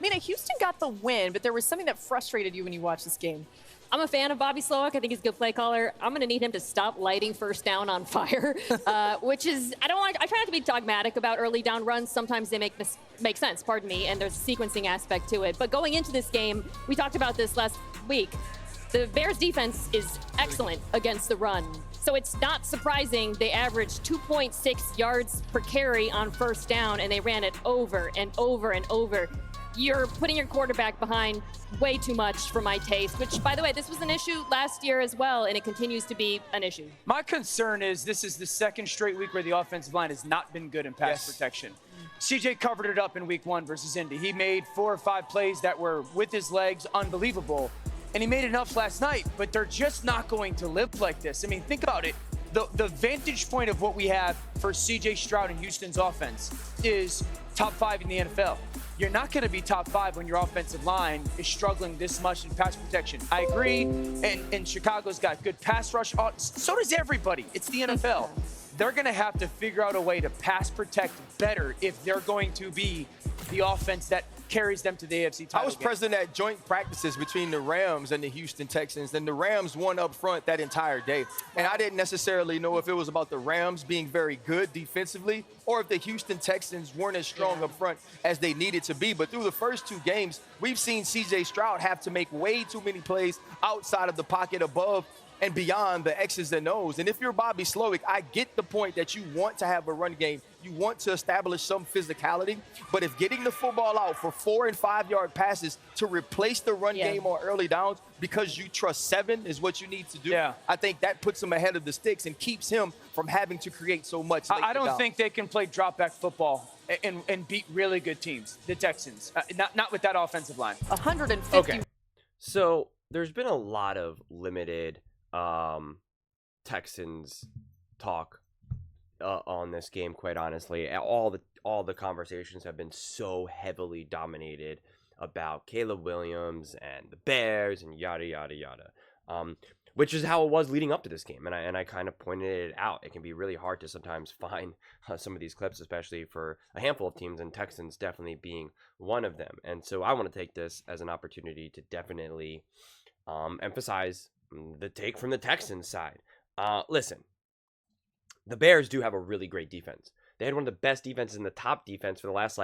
Mina, Houston got the win, but there was something that frustrated you when you watched this game. I'm a fan of Bobby Slowick. I think he's a good play caller. I'm going to need him to stop lighting first down on fire, which is, I try not to be dogmatic about early down runs. Sometimes they make sense, pardon me, and there's a sequencing aspect to it. But going into this game, we talked about this last week. The Bears defense is excellent against the run. So it's not surprising they averaged 2.6 yards per carry on first down, and they ran it over and over and over. You're putting your quarterback behind way too much for my taste, which, by the way, this was an issue last year as well, and it continues to be an issue. My concern is this is the second straight week where the offensive line has not been good in pass protection. CJ covered it up in week 1 versus Indy. He made 4 or 5 plays that were, with his legs, unbelievable. And he made enough last night, but they're just not going to live like this. I mean, think about it. The vantage point of what we have for CJ Stroud and Houston's offense is top 5 in the NFL. You're not going to be top 5 when your offensive line is struggling this much in pass protection. I agree, and Chicago's got good pass rush. So does everybody. It's the NFL. They're going to have to figure out a way to pass protect better if they're going to be the offense that carries them to the AFC title. I was present at joint practices between the Rams and the Houston Texans, and the Rams won up front that entire day. And I didn't necessarily know if it was about the Rams being very good defensively or if the Houston Texans weren't as strong up front as they needed to be. But through the first 2 games, we've seen C.J. Stroud have to make way too many plays outside of the pocket above and beyond the X's and O's. And if you're Bobby Slowick, I get the point that you want to have a run game. You want to establish some physicality. But if getting the football out for 4- and 5-yard passes to replace the run game on early downs because you trust 7 is what you need to do, I think that puts him ahead of the sticks and keeps him from having to create so much. I don't think they can play drop-back football and beat really good teams, the Texans. Not with that offensive line. 150. Okay. So there's been a lot of limited Texans talk on this game, quite honestly. All the conversations have been so heavily dominated about Caleb Williams and the Bears and yada yada yada, which is how it was leading up to this game. And I kind of pointed it out. It can be really hard to sometimes find some of these clips, especially for a handful of teams, and Texans definitely being one of them. And so I want to take this as an opportunity to definitely emphasize the take from the Texans side. Listen, the Bears do have a really great defense. They had one of the best defenses in the top defense for the last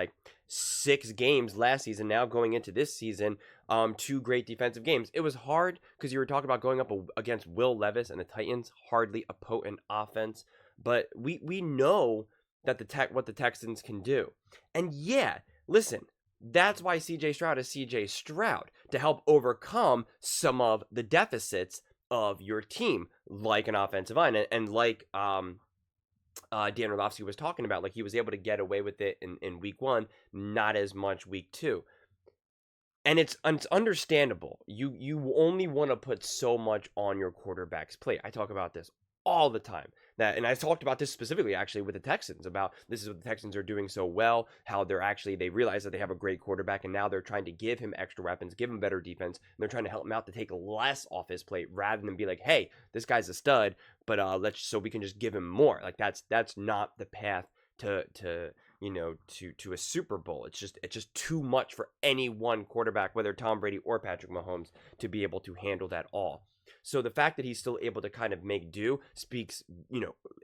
6 games last season. Now going into this season, 2 great defensive games. It was hard because you were talking about going up against Will Levis and the Titans, hardly a potent offense. But we know that what the Texans can do. And yeah, listen, that's why C.J. Stroud is C.J. Stroud, to help overcome some of the deficits of your team, like an offensive line, and like Dan Orlovsky was talking about, he was able to get away with it in week 1, not as much week 2. And it's understandable. You only want to put so much on your quarterback's plate. I talk about this all the time. And I talked about this specifically actually with the Texans, about this is what the Texans are doing so well, how they realize that they have a great quarterback, and now they're trying to give him extra weapons, give him better defense, and they're trying to help him out to take less off his plate rather than be like, hey, this guy's a stud, but so we can just give him more. That's not the path to a Super Bowl. It's just too much for any one quarterback, whether Tom Brady or Patrick Mahomes, to be able to handle that all. So the fact that he's still able to kind of make do speaks,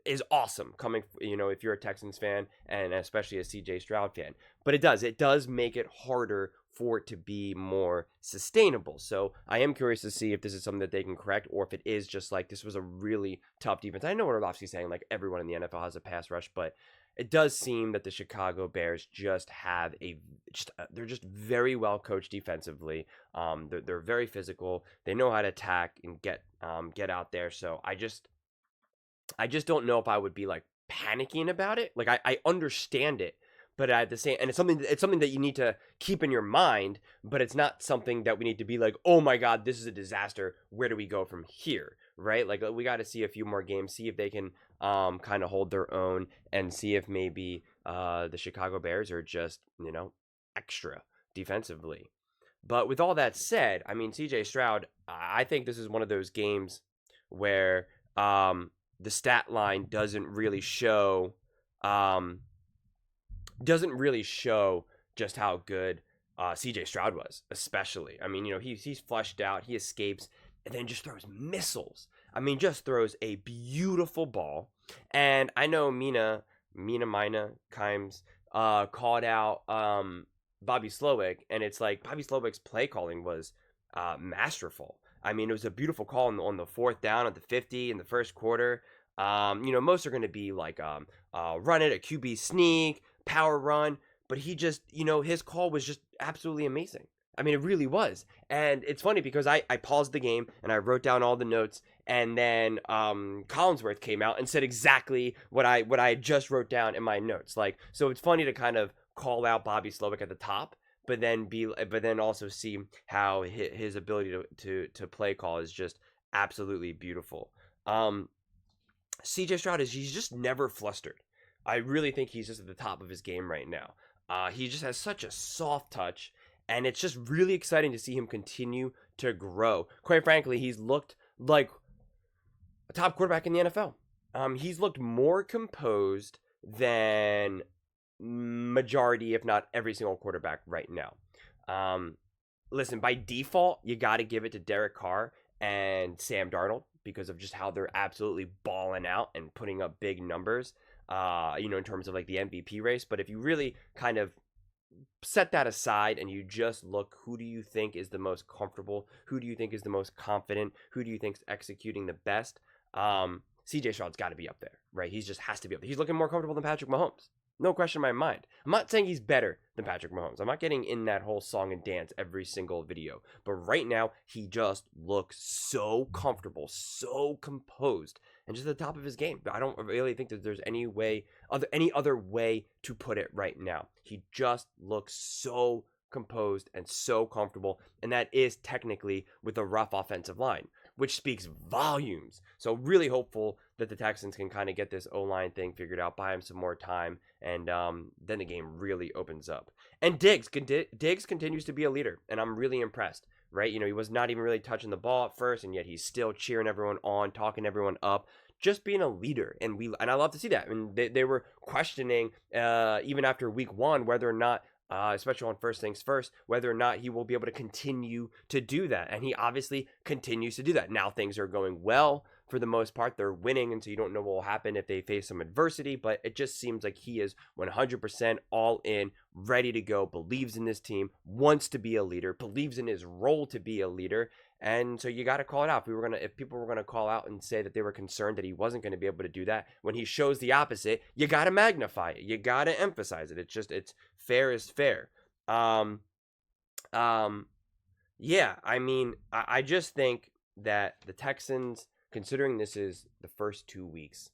is awesome coming, if you're a Texans fan and especially a CJ Stroud fan. But it does make it harder for it to be more sustainable. So I am curious to see if this is something that they can correct, or if it is just this was a really tough defense. I know what Orlovsky's saying, everyone in the NFL has a pass rush, but it does seem that the Chicago Bears just have they're just very well coached defensively. They're very physical. They know how to attack and get out there. So I just don't know if I would be panicking about it. I understand it, but at the same, and it's something that you need to keep in your mind, but it's not something that we need to be oh my God, this is a disaster. Where do we go from here? Right? We got to see a few more games, see if they can kind of hold their own, and see if maybe the Chicago Bears are just, extra defensively. But with all that said, I mean, CJ Stroud, I think this is one of those games where the stat line doesn't really show just how good CJ Stroud was, especially. I mean, he's flushed out, he escapes, and then just throws missiles. I mean, just throws a beautiful ball. And I know Mina Kimes called out Bobby Slowick, and it's like Bobby Slowick's play calling was masterful. I mean, it was a beautiful call on the 4th down at the 50 in the first quarter. Most are going to be like run it, a QB sneak, power run, but he just, his call was just absolutely amazing. I mean, it really was. And it's funny because I paused the game and I wrote down all the notes, and then Collinsworth came out and said exactly what I just wrote down in my notes. Like, so it's funny to kind of call out Bobby Slowick at the top, but then also see how his ability to play call is just absolutely beautiful. CJ Stroud he's just never flustered. I really think he's just at the top of his game right now. He just has such a soft touch, and it's just really exciting to see him continue to grow. Quite frankly, he's looked like a top quarterback in the NFL. He's looked more composed than majority, if not every single quarterback right now. Listen, by default, you got to give it to Derek Carr and Sam Darnold because of just how they're absolutely balling out and putting up big numbers, in terms of like the MVP race. But if you really kind of set that aside and you just look, who do you think is the most comfortable? Who do you think is the most confident? Who do you think is executing the best? CJ Stroud's got to be up there, right? He just has to be up there. He's looking more comfortable than Patrick Mahomes. No question in my mind. I'm not saying he's better than Patrick Mahomes. I'm not getting in that whole song and dance every single video. But right now, he just looks so comfortable, so composed, and just at the top of his game. I don't really think that there's any other way to put it right now. He just looks so composed and so comfortable, and that is technically with a rough offensive line, which speaks volumes. So really hopeful that the Texans can kind of get this O-line thing figured out, buy him some more time, and then the game really opens up. And Diggs continues to be a leader, and I'm really impressed, right? He was not even really touching the ball at first, and yet he's still cheering everyone on, talking everyone up, just being a leader. And I love to see that. I mean, they were questioning, even after week 1, whether or not, especially on First Things First, whether or not he will be able to continue to do that. And he obviously continues to do that. Now things are going well for the most part. They're winning, and so you don't know what will happen if they face some adversity, but it just seems like he is 100% all in, ready to go, believes in this team, wants to be a leader, believes in his role to be a leader. And so you got to call it out. If people were going to call out and say that they were concerned that he wasn't going to be able to do that, when he shows the opposite, you got to magnify it. You got to emphasize it. It's fair is fair. Yeah, I mean, I just think that the Texans, considering this is the first 2 weeks,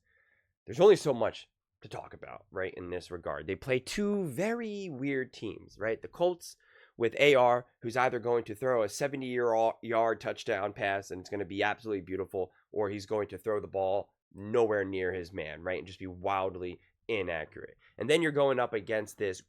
there's only so much to talk about, right, in this regard. They play two very weird teams, right? The Colts with AR, who's either going to throw a 70-yard touchdown pass and it's going to be absolutely beautiful, or he's going to throw the ball nowhere near his man, right, and just be wildly inaccurate. And then you're going up against this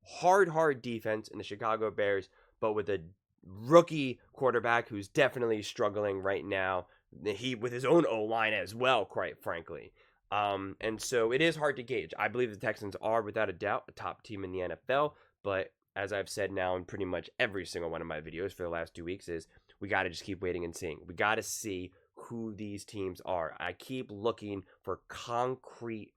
hard defense in the Chicago Bears, but with a rookie quarterback who's definitely struggling right now. He with his own O-line as well, quite frankly. And so it is hard to gauge. I believe the Texans are, without a doubt, a top team in the NFL, but as I've said now in pretty much every single one of my videos for the last 2 weeks, is we got to just keep waiting and seeing. We got to see who these teams are. I keep looking for concrete,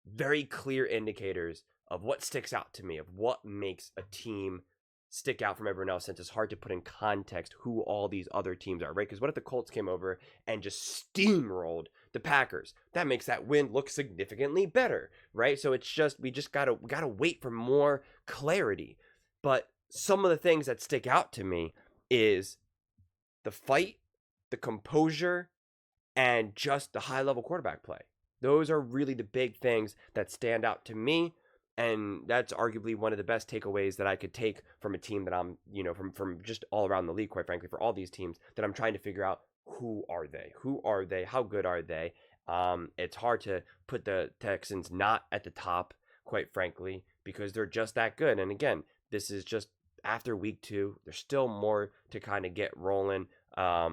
very clear indicators of what sticks out to me, of what makes a team stick out from everyone else, since it's hard to put in context who all these other teams are, right? Because what if the Colts came over and just steamrolled the Packers? That makes that win look significantly better, right? So it's just, we gotta wait for more clarity. But some of the things that stick out to me is the fight, the composure, and just the high-level quarterback play. Those are really the big things that stand out to me. And that's arguably one of the best takeaways that I could take from a team that I'm, from just all around the league, quite frankly, for all these teams, that I'm trying to figure out, who are they? Who are they? How good are they? It's hard to put the Texans not at the top, quite frankly, because they're just that good. And again, this is just after week 2. There's still more to kind of get rolling. I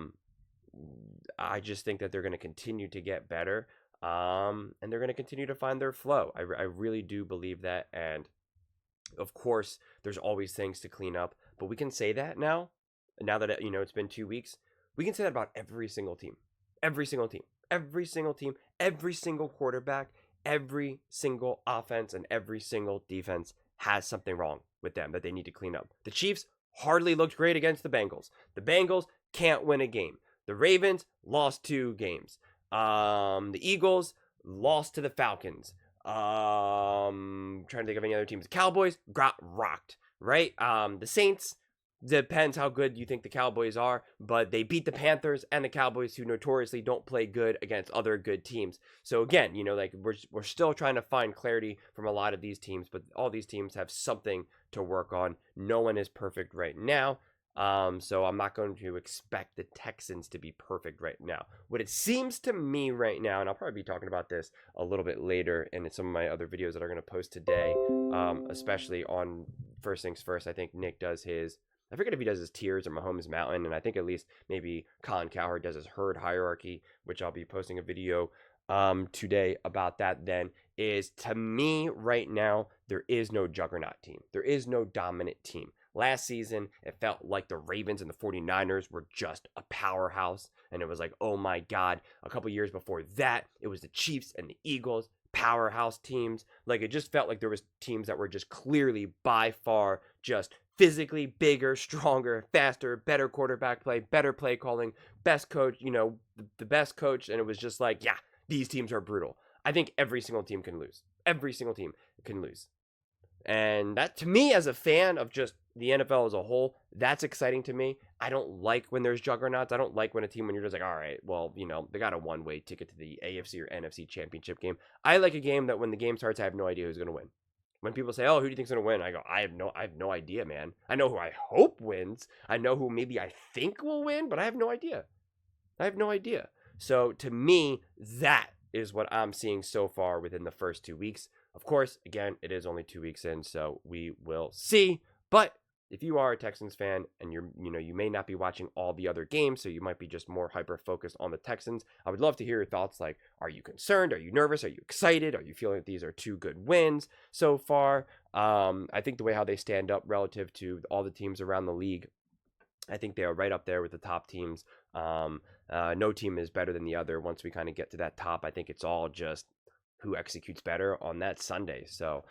just think that they're going to continue to get better. And they're going to continue to find their flow. I really do believe that. And Of course, there's always things to clean up, but we can say that now that it's been 2 weeks. We can say that about every single team. Every single team. Every single team. Every single quarterback. Every single offense and every single defense has something wrong with them that they need to clean up. The Chiefs hardly looked great against the Bengals. The Bengals can't win a game. The Ravens lost 2 games. The Eagles lost to the Falcons. Trying to think of any other teams. The Cowboys got rocked, right? The Saints, depends how good you think the Cowboys are, but they beat the Panthers and the Cowboys, who notoriously don't play good against other good teams. So again, like we're still trying to find clarity from a lot of these teams, but all these teams have something to work on. No one is perfect right now. So I'm not going to expect the Texans to be perfect right now. What it seems to me right now, and I'll probably be talking about this a little bit later in some of my other videos that are going to post today, especially on First Things First. I think Nick does his, I forget if he does his tiers or Mahomes Mountain, and I think at least maybe Colin Cowherd does his herd hierarchy, which I'll be posting a video today about that. Then is, to me right now, there is no juggernaut team. There is no dominant team. Last season, it felt like the Ravens and the 49ers were just a powerhouse, and it was like, oh my God. A couple years before that, it was the Chiefs and the Eagles, powerhouse teams. Like, it just felt like there was teams that were just clearly by far just physically bigger, stronger, faster, better quarterback play, better play calling, best coach, the best coach, and it was just like, yeah, these teams are brutal. I think every single team can lose. Every single team can lose. And that, to me, as a fan of just the NFL as a whole, that's exciting to me. I don't like when there's juggernauts. I don't like when you're just like, all right, well, they got a one-way ticket to the AFC or NFC championship game. I like a game that when the game starts, I have no idea who's going to win. When people say, oh, who do you think's going to win? I go, I have no idea, man. I know who I hope wins. I know who maybe I think will win, but I have no idea. So to me, that is what I'm seeing so far within the first 2 weeks. Of course, again, it is only 2 weeks in, so we will see. But if you are a Texans fan and you may not be watching all the other games, so you might be just more hyper focused on the Texans, I would love to hear your thoughts. Like, are you concerned? Are you nervous? Are you excited? Are you feeling that these are 2 good wins so far? I think the way how they stand up relative to all the teams around the league, I think they are right up there with the top teams. No team is better than the other. Once we kind of get to that top, I think it's all just who executes better on that Sunday. So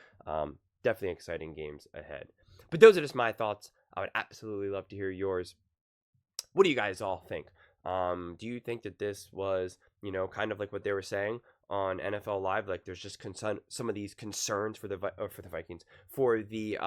definitely exciting games ahead. But those are just my thoughts. I would absolutely love to hear yours. What do you guys all think? Do you think that this was, kind of like what they were saying on NFL Live? Like, there's just some of these concerns for the Vikings, for the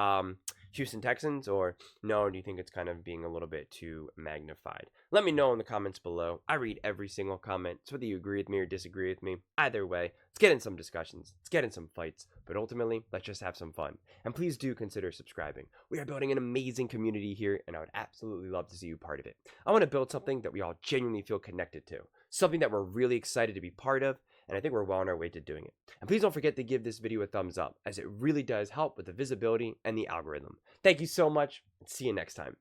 Houston Texans, or no, do you think it's kind of being a little bit too magnified? Let me know in the comments below. I read every single comment, so whether you agree with me or disagree with me, either way, let's get in some discussions, let's get in some fights, but ultimately, let's just have some fun. And please do consider subscribing. We are building an amazing community here, and I would absolutely love to see you part of it. I want to build something that we all genuinely feel connected to, something that we're really excited to be part of, and I think we're well on our way to doing it. And please don't forget to give this video a thumbs up, as it really does help with the visibility and the algorithm. Thank you so much, and see you next time.